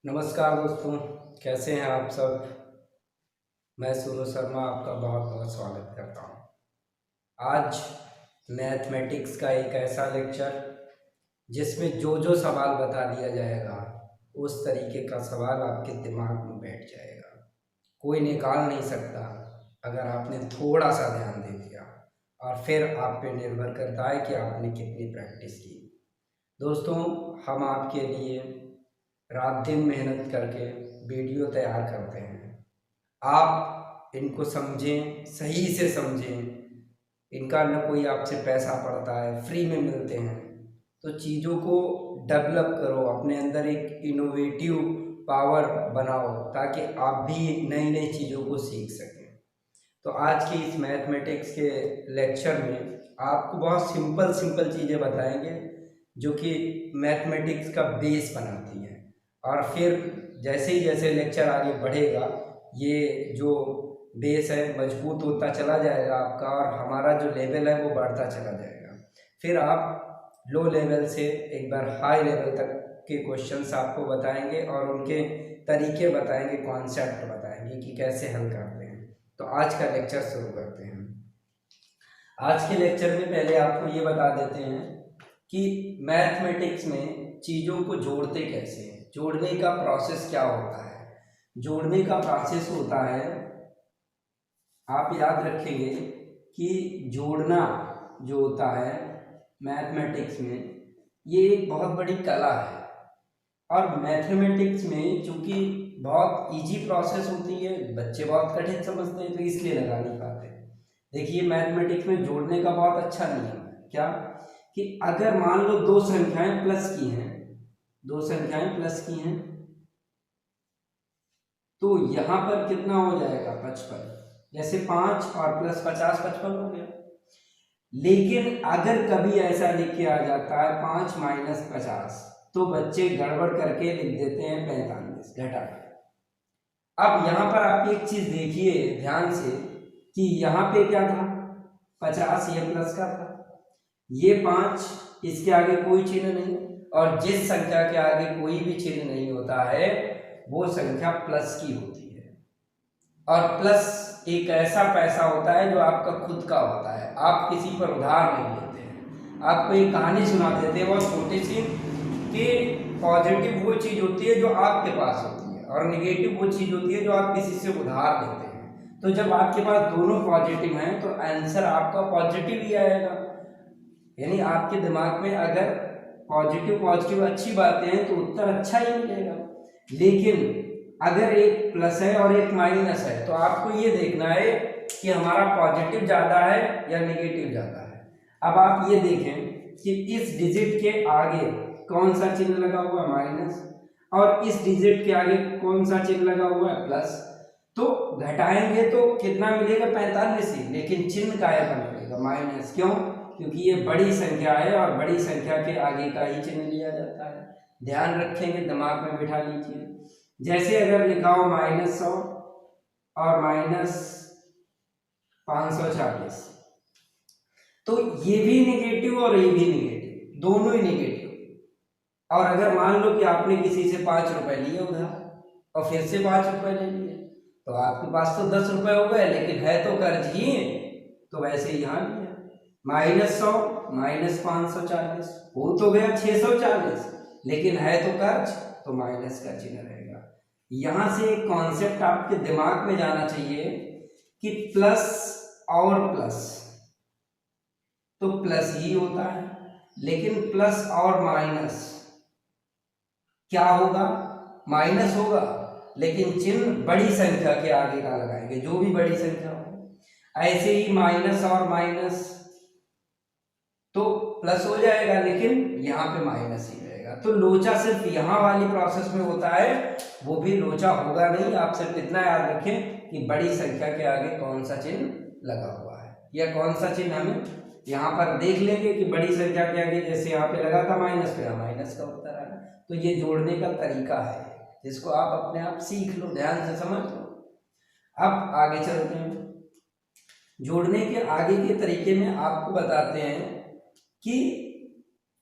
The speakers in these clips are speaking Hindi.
नमस्कार दोस्तों, कैसे हैं आप सब। मैं सोनू शर्मा आपका बहुत बहुत स्वागत करता हूं। आज मैथमेटिक्स का एक ऐसा लेक्चर जिसमें जो जो सवाल बता दिया जाएगा उस तरीके का सवाल आपके दिमाग में बैठ जाएगा। कोई निकाल नहीं सकता अगर आपने थोड़ा सा ध्यान दे दिया, और फिर आप पे निर्भर करता है कि आपने कितनी प्रैक्टिस की। दोस्तों, हम आपके लिए रात दिन मेहनत करके वीडियो तैयार करते हैं। आप इनको समझें, सही से समझें। इनका न कोई आपसे पैसा पड़ता है, फ्री में मिलते हैं। तो चीज़ों को डेवलप करो, अपने अंदर एक इनोवेटिव पावर बनाओ ताकि आप भी नई नई चीज़ों को सीख सकें। तो आज के इस मैथमेटिक्स के लेक्चर में आपको बहुत सिंपल सिंपल चीज़ें बताएंगे जो कि मैथमेटिक्स का बेस बनाती हैं। और फिर जैसे लेक्चर आगे बढ़ेगा, ये जो बेस है मजबूत होता चला जाएगा आपका, और हमारा जो लेवल है वो बढ़ता चला जाएगा। फिर आप लो लेवल से एक बार हाई लेवल तक के क्वेश्चंस आपको बताएंगे और उनके तरीके बताएंगे, कॉन्सेप्ट बताएंगे कि कैसे हल करते हैं। तो आज का लेक्चर शुरू करते हैं। आज के लेक्चर में पहले आपको ये बता देते हैं कि मैथमेटिक्स में चीज़ों को जोड़ते कैसे हैं, जोड़ने का प्रोसेस क्या होता है। जोड़ने का प्रोसेस होता है, आप याद रखेंगे कि जोड़ना जो होता है मैथमेटिक्स में, ये एक बहुत बड़ी कला है। और मैथमेटिक्स में चूंकि बहुत इजी प्रोसेस होती है, बच्चे बहुत कठिन समझते हैं तो इसलिए लगा नहीं पाते। देखिए, मैथमेटिक्स में जोड़ने का बहुत अच्छा नियम है। क्या कि अगर मान लो दो संख्याएं प्लस की हैं, दो संख्याएं प्लस की हैं, तो यहां पर कितना हो जाएगा 55। जैसे 5 और प्लस 50 55 हो गया। लेकिन अगर कभी ऐसा लिख के आ जाता है 5 माइनस 50, तो बच्चे गड़बड़ करके लिख देते हैं 45 घटा के। अब यहां पर आप एक चीज देखिए ध्यान से कि यहाँ पे क्या था, 50 ये प्लस का था, ये 5, इसके आगे कोई चिन्ह नहीं, और जिस संख्या के आगे कोई भी चिन्ह नहीं होता है वो संख्या प्लस की होती है। और प्लस एक ऐसा पैसा होता है जो आपका खुद का होता है, आप किसी पर उधार नहीं लेते हैं। आपको एक कहानी सुना देते हैं बहुत छोटी सी, कि पॉजिटिव वो चीज़ होती है जो आपके पास होती है, और निगेटिव वो चीज़ होती है जो आप किसी से उधार लेते हैं। तो जब आपके पास दोनों पॉजिटिव हैं तो आंसर आपका पॉजिटिव ही आएगा। यानी आपके दिमाग में अगर पॉजिटिव पॉजिटिव अच्छी बातें हैं तो उत्तर अच्छा ही मिलेगा। लेकिन अगर एक प्लस है और एक माइनस है तो आपको ये देखना है कि हमारा पॉजिटिव ज़्यादा है या नेगेटिव ज़्यादा है। अब आप ये देखें कि इस डिजिट के आगे कौन सा चिन्ह लगा हुआ है, माइनस, और इस डिजिट के आगे कौन सा चिन्ह लगा हुआ है, प्लस। तो घटाएंगे तो कितना मिलेगा, 45 ही, लेकिन चिन्ह काया का मिलेगा माइनस। क्यों? क्योंकि ये बड़ी संख्या है और बड़ी संख्या के आगे का ही चिन्ह लिया जाता है। ध्यान रखेंगे, दिमाग में बिठा लीजिए। जैसे अगर लिखा हो -100 और -540, तो ये भी निगेटिव और ये भी निगेटिव, दोनों ही निगेटिव। और अगर मान लो कि आपने किसी से 5 रुपए लिए उधार और फिर से 5 रुपए ले लिए, तो आपके पास तो 10 रुपए हो गए, लेकिन है तो कर्ज ही। तो वैसे यहाँ लिया -100 -540 हो तो गया 640, लेकिन है तो कर्ज, तो माइनस का चिन्ह रहेगा। यहां से एक कॉन्सेप्ट आपके दिमाग में जाना चाहिए कि प्लस और प्लस तो प्लस ही होता है, लेकिन प्लस और माइनस क्या होगा, माइनस होगा, लेकिन चिन्ह बड़ी संख्या के आगे का लगाएंगे, जो भी बड़ी संख्या हो। ऐसे ही माइनस और माइनस तो प्लस हो जाएगा, लेकिन यहाँ पे माइनस ही रहेगा। तो लोचा सिर्फ यहाँ वाली प्रोसेस में होता है, वो भी लोचा होगा नहीं। आप सिर्फ इतना याद रखें कि बड़ी संख्या के आगे कौन सा चिन्ह लगा हुआ है, या कौन सा चिन्ह हमें यहाँ पर देख लेंगे कि बड़ी संख्या के आगे जैसे यहाँ पे लगा था माइनस, पे माइनस का उत्तर है। तो ये जोड़ने का तरीका है जिसको आप अपने आप सीख लो, ध्यान से समझ लो। अब आगे चलते हैं। जोड़ने के आगे के तरीके में आपको बताते हैं कि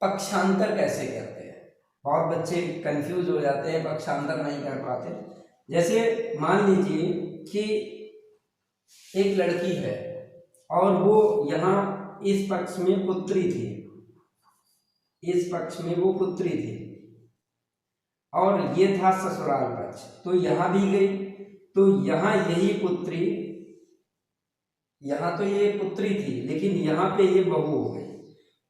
पक्षांतर कैसे करते हैं। बहुत बच्चे कंफ्यूज हो जाते हैं, पक्षांतर नहीं कर पाते। जैसे मान लीजिए कि एक लड़की है और वो यहाँ इस पक्ष में पुत्री थी, इस पक्ष में वो पुत्री थी और ये था ससुराल पक्ष, तो यहाँ भी गई, तो यहाँ यही पुत्री, यहाँ तो ये पुत्री थी लेकिन यहाँ पे ये बहू हो गई।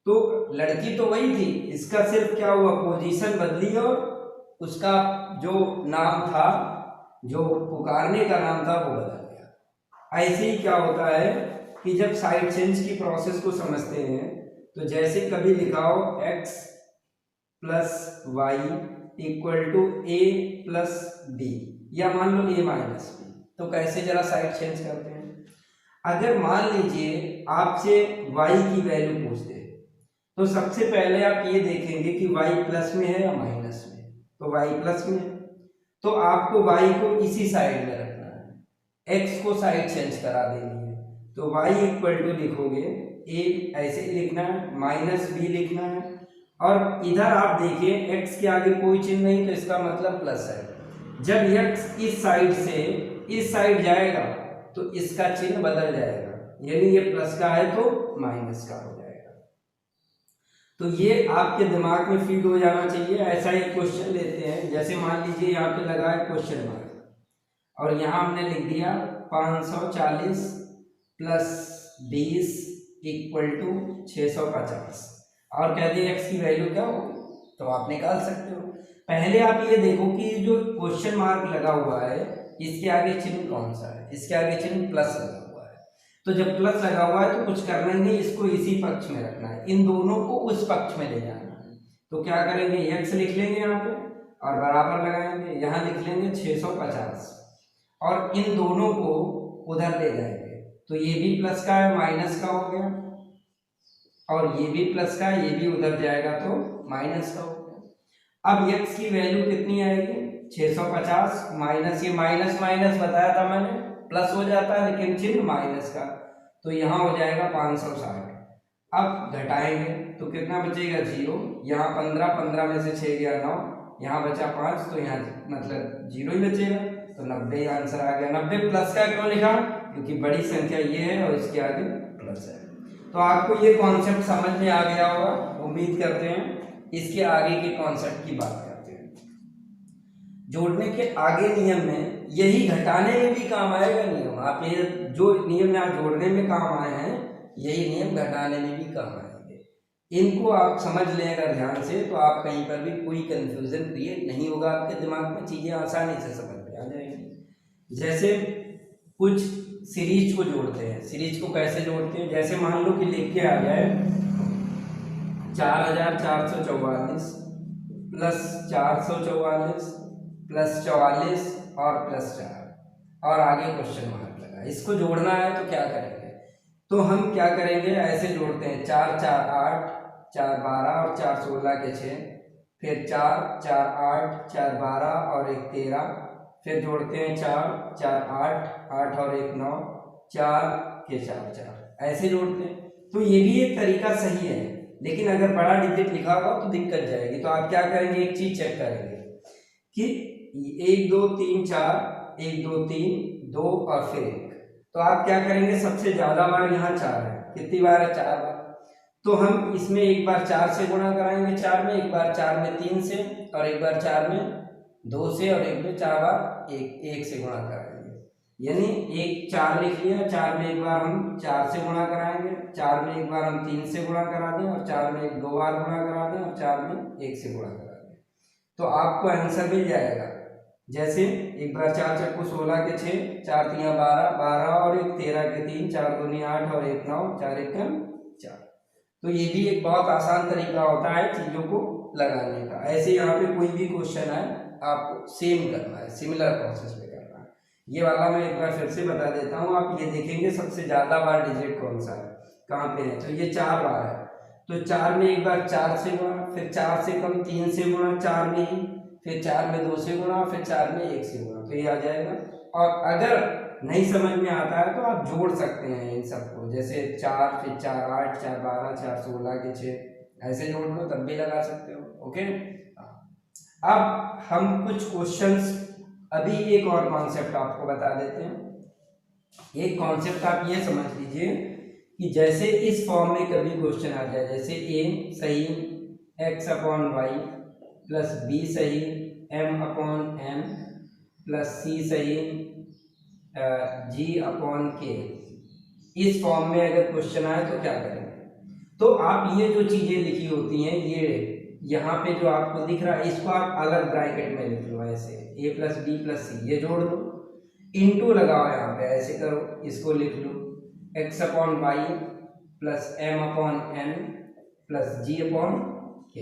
तो लड़की तो वही थी, इसका सिर्फ क्या हुआ, पोजीशन बदली और उसका जो नाम था, जो पुकारने का नाम था, वो बदल गया। ऐसे ही क्या होता है कि जब साइड चेंज की प्रोसेस को समझते हैं, तो जैसे कभी लिखाओ x plus y equal to a plus d, या मान लो a माइनस बी, तो कैसे जरा साइड चेंज करते हैं। अगर मान लीजिए आपसे y की वैल्यू पूछते हैं, तो सबसे पहले आप ये देखेंगे कि y प्लस में है या माइनस में, तो y प्लस में है, तो आपको y को इसी साइड में रखना है, x को साइड चेंज करा देनी है, तो y इक्वल टू लिखोगे a, ऐसे ही लिखना है, माइनस b लिखना है, और इधर आप देखिए x के आगे कोई चिन्ह नहीं, तो इसका मतलब प्लस है। जब x इस साइड से इस साइड जाएगा तो इसका चिन्ह बदल जाएगा, यानी ये प्लस का है तो माइनस का हो जाएगा। तो ये आपके दिमाग में फीड हो जाना चाहिए। ऐसा ही क्वेश्चन लेते हैं, जैसे मान लीजिए यहाँ पे लगा है क्वेश्चन मार्क और यहाँ हमने लिख दिया 540 प्लस 20 इक्वल टू 650 और कह दिए x की वैल्यू क्या होगी, तो आप निकाल सकते हो। पहले आप ये देखो कि जो क्वेश्चन मार्क लगा हुआ है इसके आगे चिन्ह कौन सा है, इसके आगे चिन्ह प्लस लगा हुआ है, तो जब प्लस लगा हुआ है तो कुछ करना ही नहीं, इसको इसी पक्ष में रखना है, इन दोनों को उस पक्ष में ले जाना है। तो क्या करेंगे, x लिख लेंगे यहाँ पे और बराबर लगाएंगे, यहाँ लिख लेंगे 650 और इन दोनों को उधर ले जाएंगे, तो ये भी प्लस का है, माइनस का हो गया, और ये भी प्लस का है, ये भी उधर जाएगा तो माइनस का हो गया। अब x की वैल्यू कितनी आएगी, 650 माइनस, ये माइनस माइनस बताया था मैंने, प्लस हो जाता है लेकिन चिन्ह माइनस का, तो यहाँ हो जाएगा 560। अब घटाएंगे तो कितना बचेगा, 0, यहाँ 15, 15 में से 6 गया 9, यहाँ बचा 5, तो यहाँ मतलब 0 ही बचेगा, तो 90 आंसर आ गया। 90 प्लस का क्यों लिखा, क्योंकि बड़ी संख्या ये है और इसके आगे प्लस है। तो आपको ये कॉन्सेप्ट समझ में आ गया होगा, उम्मीद करते हैं। इसके आगे के कॉन्सेप्ट की बात करते हैं। जोड़ने के आगे नियम में यही घटाने में भी काम आएगा नियम, आप ये जो नियम यहाँ जोड़ने में काम आए हैं यही नियम घटाने में भी काम आएंगे। इनको आप समझ लें अगर ध्यान से, तो आप कहीं पर भी कोई कंफ्यूजन क्रिएट नहीं होगा, आपके दिमाग में चीज़ें आसानी से समझ में आ जाएंगी। जैसे कुछ सीरीज को जोड़ते हैं, सीरीज को कैसे जोड़ते हैं, जैसे मान लो कि लिख के आ जाए 4444 प्लस 444 प्लस 44 और प्लस 4 और आगे क्वेश्चन मार्क लगा, इसको जोड़ना है तो क्या करेंगे, तो हम क्या करेंगे, ऐसे जोड़ते हैं 4 4 8 4 12 और 4 16 के 6, फिर 4 4 8 4 12 और 1 13, फिर जोड़ते हैं 4 4 8 8 और 1 9 4 के 4 4, ऐसे जोड़ते हैं। तो ये भी एक तरीका सही है, लेकिन अगर बड़ा डिजिट लिखा हुआ तो दिक्कत जाएगी। तो आप क्या करेंगे, एक चीज चेक करेंगे कि 1 2 3 4 1 2 3 2 और फिर 1, तो आप क्या करेंगे, सबसे ज्यादा बार यहाँ 4 है, कितनी बार है, 4 बार, तो हम इसमें एक बार 4 से गुणा कराएंगे, 4 में एक बार 4 में 3 से, और एक बार 4 में 2 से, और एक में 4 बार 1 से गुणा कराएंगे, यानी 1 4 लिख लिया, 4 में एक बार हम 4 से गुणा कराएंगे, 4 में एक बार हम 3 से गुणा करा दें, और 4 में 2 बार गुणा करा दें, और 4 में 1 से गुणा करा दें, तो आपको आंसर मिल जाएगा। जैसे एक बार 4 चक्कू 16 के 6, 4 3 12 12 और 1 13 के 3, 4 दूनी 8 और 1 9 4 1 4। तो ये भी एक बहुत आसान तरीका होता है चीज़ों को लगाने का। ऐसे यहाँ पे कोई भी क्वेश्चन है आपको सेम करना है, सिमिलर प्रोसेस में करना है। ये वाला मैं एक बार फिर से बता देता हूँ, आप ये देखेंगे सबसे ज़्यादा बार डिजिट कौन सा है, कहाँ पे है, तो ये 4 बार है, तो 4 में एक बार 4 से गुणा, फिर 4 से कम 3 से गुणा 4 में ही, फिर 4 में 2 से गुणा, फिर 4 में 1 से गुणा, तो ये आ जाएगा। और अगर नहीं समझ में आता है तो आप जोड़ सकते हैं इन सबको, जैसे 4 फिर 4 8 4 12 4 16 के 6, ऐसे जोड़ लो तब भी लगा सकते हो। ओके, अब हम कुछ क्वेश्चंस, अभी एक और कॉन्सेप्ट आपको बता देते हैं। एक कॉन्सेप्ट आप ये समझ लीजिए कि जैसे इस फॉर्म में कभी क्वेश्चन आ जाए, जैसे ए सही x upon y plus b सही m upon n plus c सही g अपॉन k, इस फॉर्म में अगर क्वेश्चन आए तो क्या करें? तो आप ये जो चीज़ें लिखी होती हैं, ये यहाँ पे जो आपको दिख रहा है, इसको आप अलग ब्रैकेट में लिख लो ऐसे, a प्लस बी प्लस सी, ये जोड़ दो, इनटू लगाओ यहाँ पे, ऐसे करो, इसको लिख लो x upon y plus m upon n plus g upon k।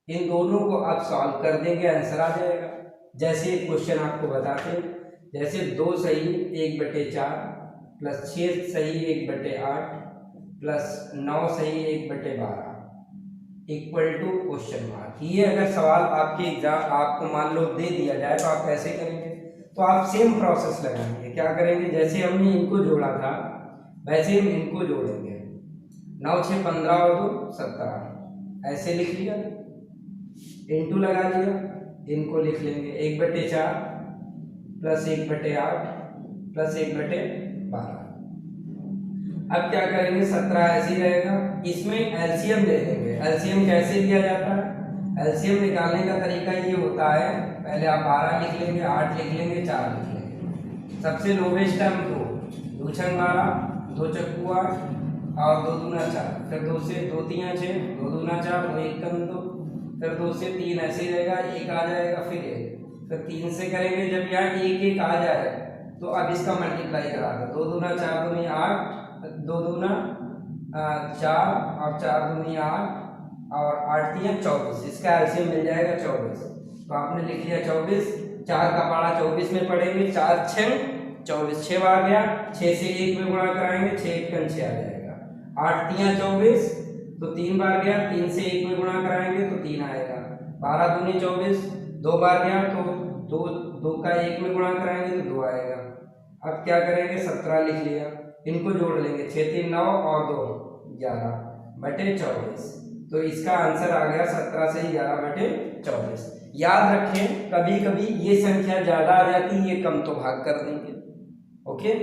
इन दोनों को आप सॉल्व कर देंगे, आंसर आ जाएगा। जैसे क्वेश्चन आपको बताते हैं, जैसे 2 सही 1/4 प्लस 6 सही 1/8 प्लस 9 सही 1/12 इक्वल टू क्वेश्चन मार्क। ये अगर सवाल आपके एग्जाम आपको मान लो दे दिया जाए तो आप कैसे करेंगे? तो आप सेम प्रोसेस लगाएंगे। क्या करेंगे? जैसे हमने इनको जोड़ा था वैसे हम इनको जोड़ेंगे। 9 6 15 और 2 17, ऐसे लिख लिया, इनटू लगा लिया, इनको लिख लेंगे 1/4 प्लस 1/8 प्लस 1/12। अब क्या करेंगे? 17 ऐसे ही रहेगा, इसमें एलसीएम ले लेंगे। एलसीएम कैसे लिया जाता है? एलसीएम निकालने का तरीका ये होता है, पहले आप 12 लिख लेंगे, 8 लिख लेंगे, 4 लिख लेंगे। सबसे लोवेस्ट टर्म 2, 2 छंग 12, 2 चक्कू 8 और 2 दूना 4, फिर 2 से 2 तियां 6, 2 दूना 4, 2 1 कम 2, फिर 2 से 3 ऐसे ही रहेगा, 1 आ जाएगा, फिर 1, फिर 3 से करेंगे। जब यहाँ 1 1 आ जाए तो अब इसका मल्टीप्लाई करा दो, 2 दूना 4 दूनी 8, 2 दूना 4 और 4 दूनी 8 और 8 तियां 24, इसका एलसीएम मिल जाएगा 24। तो आपने लिख लिया 24, 4 का पारा 24 में पड़ेंगे, 4 6 24, 6 बार गया, 6 से 1 में गुणा कराएंगे, 6 1 6 आ जाएगा। 8 तियां 24 तो 3 बार गया, 3 से 1 में गुणा कराएंगे तो 3 आएगा। 12 दूनी 24, 2 बार गया तो 2 का 1 में गुणा कराएंगे तो 2 आएगा। अब क्या करेंगे? 17 लिख लिया, इनको जोड़ लेंगे, 6 3 9 और 2 11/24। तो इसका आंसर आ गया 17 से 11/24। याद रखें, कभी कभी ये संख्या ज्यादा आ जाती है, ये कम तो भाग कर देंगे। ओके।